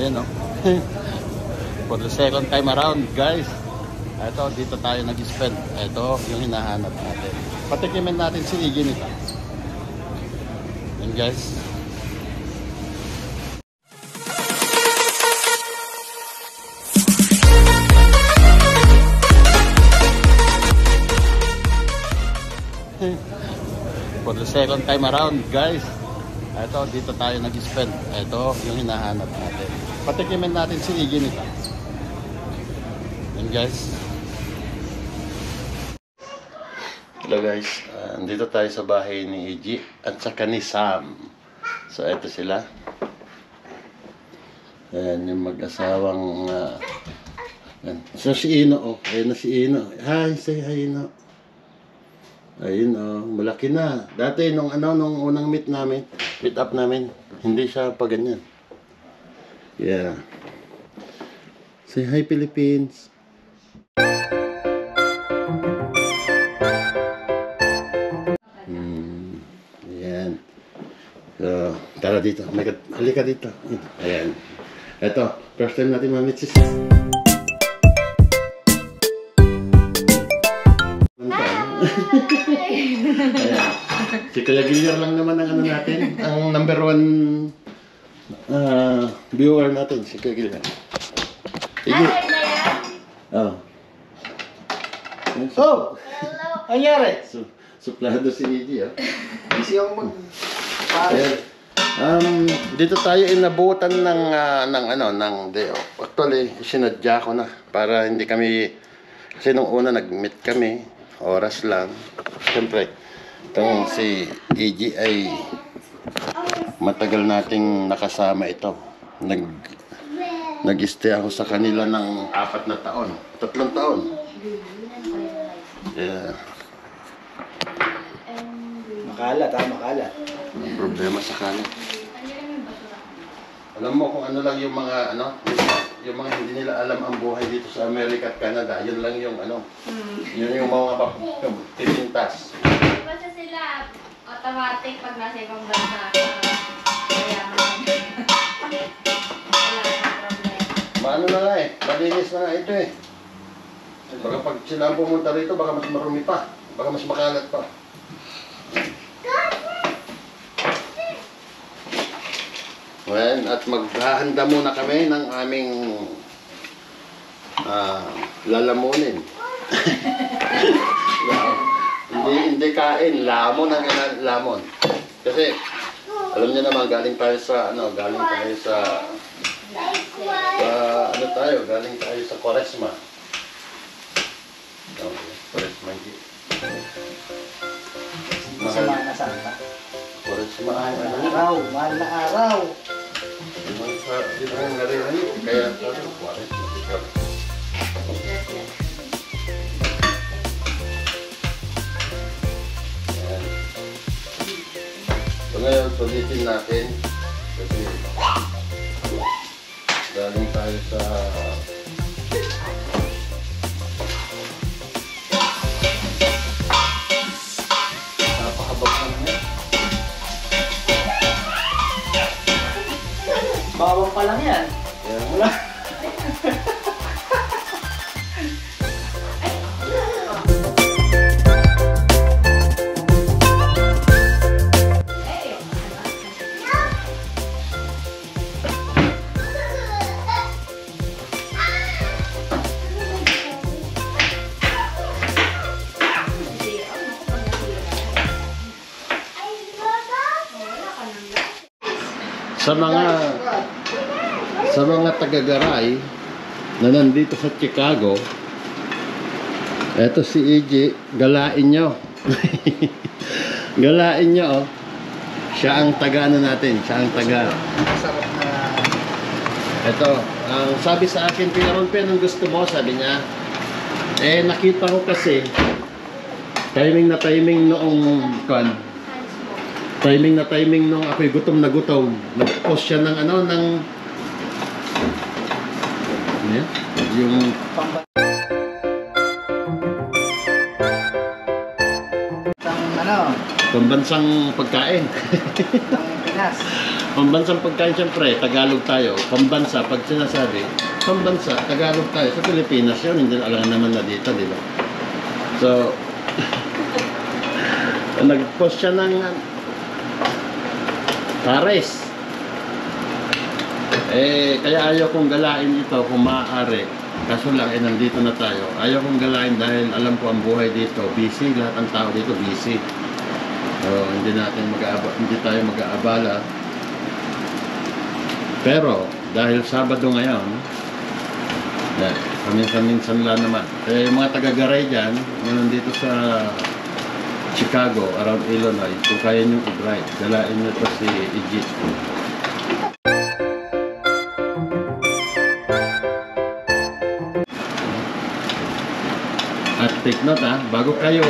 Ayan o. For the second time around, guys. Ito, dito tayo nag-spend. Ito yung hinahanap natin. Patikimin natin si Iggy nito. Ayan, guys. For the second time around, guys. Ito, dito tayo nag-spend. Ito yung hinahanap natin. Patikimin natin si Iggy nito. Ayan, guys. Hello guys, andito tayo sa bahay ni Iggy at saka ni Sam. So ito sila. Ayan yung mag-asawang so si Ino, oh. Ayan na si Ino. Hi, say hi Ino. Ayun oh, malaki na. Dati nung unang meet up namin, hindi siya pa ganyan. Yeah. Say hi Philippines. Ayan. So, tara dito. Halika dito. Ayan. Ito, first time natin ma-meet si Sis. Ayan. Si Kuya Gilyar lang naman ang natin. Ang number 1 viewer natin, si Kuya Gilyar. Sige. Oh. So, nangyari? Suplado si Iggy, oh. Busy ako dito tayo inabutan ng day off. Actually, sinadya ko na para hindi kami, kasi nung una nag-meet kami, oras lang. Siyempre, itong si Iggy ay matagal nating nakasama ito. Nag-stay ako sa kanila ng 4 na taon. 3 taon. Yeah. Makalat ha, makalat. Ang problema sa kanin. Alam mo kung ano lang yung mga yung mga hindi nila alam ang buhay dito sa Amerika at Canada, yun lang yung yun yung mga pipintas. Basta sila automatic pag nasa ibang bansa. Kaya wala problema. Maano na nga malinis na nga ito eh. Baka pag sila pumunta rito, baka mas marumi pa. Baka mas makalat pa. Well, at maghahanda muna kami ng aming lalamunin. hindi kain, lamon ang lamon. Kasi alam niyo naman galing tayo sa galing tayo sa Quaresma. Quaresma hindi. Semana Santa. Quaresma Araw, mahal na araw. Dito ang narinig, kaya Quaresma. So ngayon, sulitin natin kasi galing tayo sa napakabag naman yan. Bawang pa lang yan. Yeah. Wala. Sa mga taga-Garay na nandito sa Chicago, eto si Iggy, galain nyo. Galain nyo, oh. Siya ang taga natin, siya ang taga. Eto, ang sabi sa akin, Kuya Ronpe, anong gusto mo? Sabi niya, nakita ko kasi, timing noong timing nung ako'y gutom na gutom. Nag-post siya ng yung pambansang pagkain. Ng Pinas. Pambansang pagkain, siyempre, Tagalog tayo. Pambansa, pag sinasabi, pambansa, Tagalog tayo. Sa Pilipinas yun, hindi alangan naman na dito, di ba? So, nag-post siya ng pares. Kaya ayaw kong galain ito kung maaari. Kaso lang, nandito na tayo. Ayaw kong galain dahil alam ko ang buhay dito. Busy, lahat ng tao dito busy. So, hindi tayo mag-aabala. Pero, dahil Sabado ngayon, paminsan-minsan lang naman. Kaya yung mga taga-Garay dyan, yung nandito sa Chicago, around Illinois, kung kaya nyo i-drive, dalain nyo to si Ijit. At take note bago kayo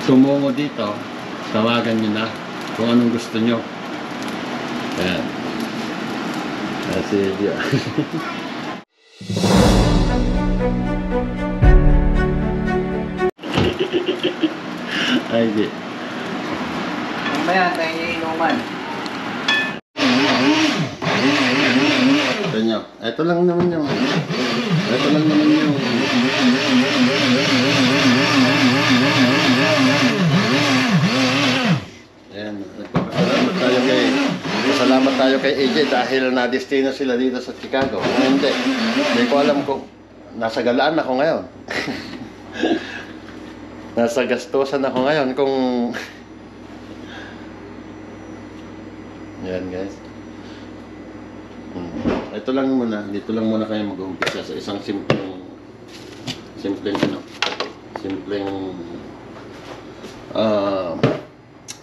tumungo dito, tawagan nyo na kung anong gusto nyo. Ayan. Si Ijit. Ay, di. Mamaya, tayo niya inuman. Ito nyo. Ito lang naman yung... Ayan. Pasalamat tayo kay AJ dahil na-destino sila dito sa Chicago. Hindi ko alam kung nasa galaan ako ngayon. Nasa gastusan ako ngayon kung... Yan guys. Ito lang muna. Dito lang muna kayo mag-umpisa sa isang simpleng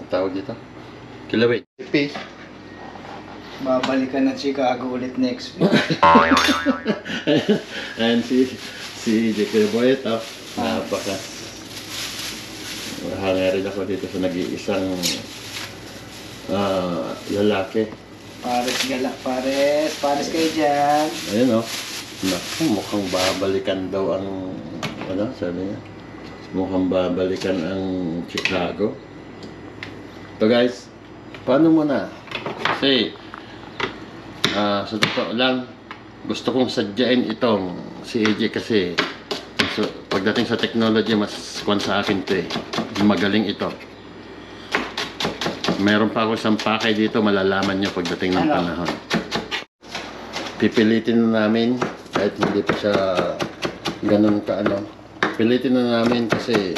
tawag dito? Kilawin. Peace. Babalikan ng Chicago ulit next week. And si J.K. Boy ito. Hangarin ako dito sa nag-iisang lalaki. Pares kayo dyan. Ayun naku, mukhang babalikan daw ang sabi niya, mukhang babalikan ang Chicago. So guys, paano muna? Kasi sa totoo lang, gusto kong sadyain itong si AJ kasi pagdating sa technology, mas kwan sa akin ito magaling ito. Meron pa ako isang pakay dito, malalaman nyo pagdating ng panahon. Pipilitin na namin, kahit hindi pa siya ganun pilitin na namin kasi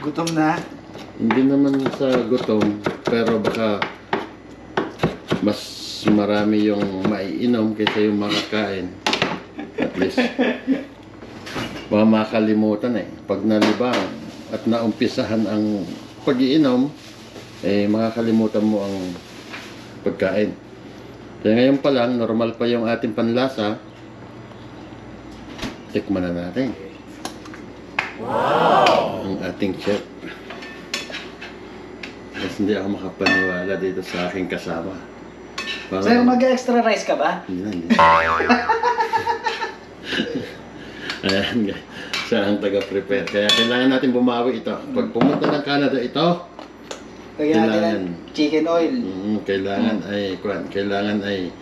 Gutom na? hindi naman sa gutom, pero baka mas marami yung maiinom kaysa yung makakain. At least baka makalimutan pag nalibang at naumpisahan ang pag-iinom, makakalimutan mo ang pagkain. Kaya ngayon pa lang, normal pa yung ating panlasa. Tikman na natin. Wow! Ang ating chef. Kasi hindi ako makapaniwala dito sa aking kasama. Sir, mag-extra rice ka ba? Hindi. Ayan guys. Siya ang taga-prepare. Kaya kailangan natin bumawi ito. Pag pumunta ng Canada ito, kailangan chicken oil. Kailangan ay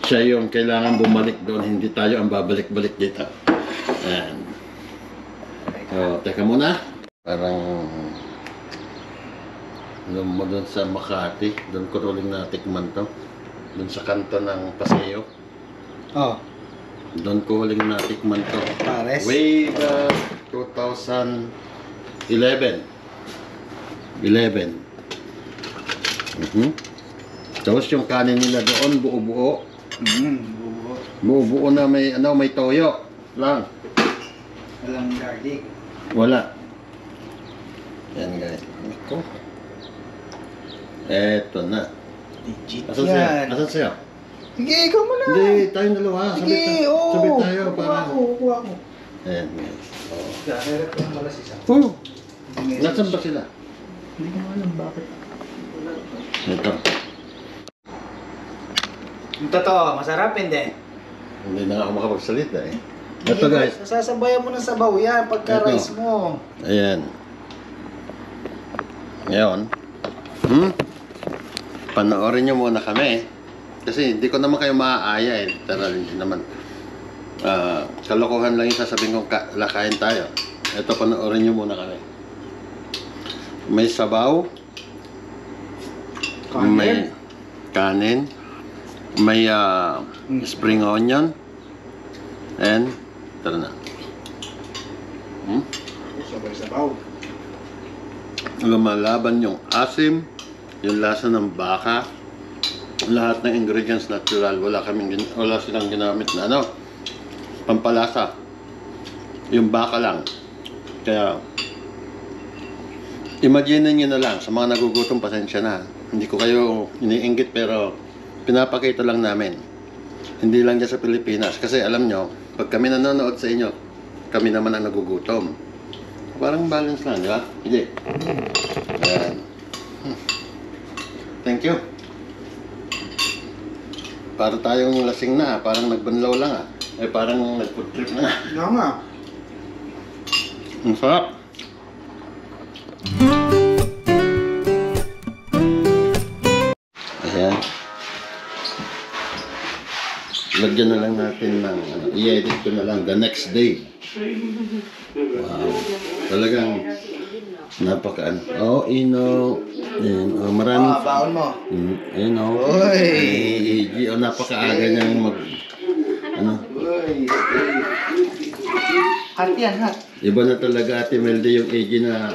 siya yung kailangan bumalik doon, hindi tayo ang babalik-balik dito. Ayan. Teka muna. Parang mo doon sa Makati, doon ko uling natikman to. Doon sa kanto ng Paseo. Doon ko huling natikman to. Pares? Way back 2011. Tapos yung kanin nila doon, buo-buo. Buo-buo na may toyo lang. Walang garlic. Wala. Yan guys. Ito. Eto na. Legit Asan yan. sa'yo? Sige, ikaw mo na. Hindi, tayong dalawa. Sige, Sabit tayo. Kuha ko. Ayan guys. Hirap ko ng balas isa. Nasaan ba sila? Hindi ko alam bakit. Ito. Yung totoo, masarap hindi? Hindi na ako makapagsalita Ito guys. Sasabayan mo ng sabaw yan pagka Ito. rice mo. Ayan. Ngayon, panoorin nyo muna kami. Kasi hindi ko naman kayo maaaya eh. Tara, hindi naman. Kalokohan lang yung sasabihin kong lakain tayo. Ito, panoorin nyo muna kami. May sabaw. Kanin. May kanin. May spring onion. And, tara na. Sabay-sabaw. Lumalaban yung asim, yung lasa ng baka, lahat ng ingredients natural. Wala silang ginamit na pampalasa. Yung baka lang. Kaya imagine niyo na lang sa mga nagugutom, pasensya na. Hindi ko kayo iniinggit pero pinapakita lang namin. Hindi lang dyan sa Pilipinas. Kasi alam nyo, pag kami nanonood sa inyo, kami naman ang nagugutom. Parang balance lang, di ba? Hindi. Ayan. Thank you. Para tayong lasing na, parang nagbanlaw lang parang nag-food trip na. Nga nga. Ang sarap. Ayan. Lagyan na lang natin ng, i-edit ko na lang the next day. Wow. Talagang napaka Ino. Ayan, maraming Baon mo. Ayan Oy. napakaaga niyang Uy. Hat yan, hat. Iba na talaga Ate Melde yung AG na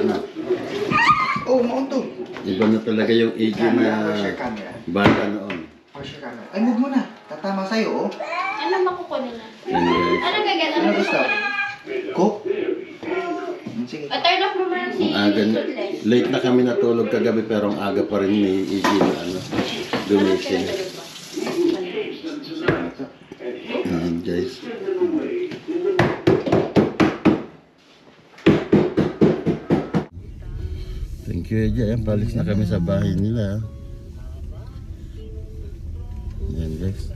Oh, maon to. Iba na talaga yung AG na Camera. bata noon. Wash your camera. Ay, move mo na. Tatama sa'yo, oh. Ano makukunin na? Ayan, guys. Ano gagawin? Ano Ano gusto? makukunin? Cook. Sige. Turn off mo muna si Aga na, Sudley. late na kami natulog kagabi pero ang aga pa rin ni AG na gumising. Ayan, guys. Thank you, AJ. Ayan, palis na kami sa bahay nila. Ayan, guys.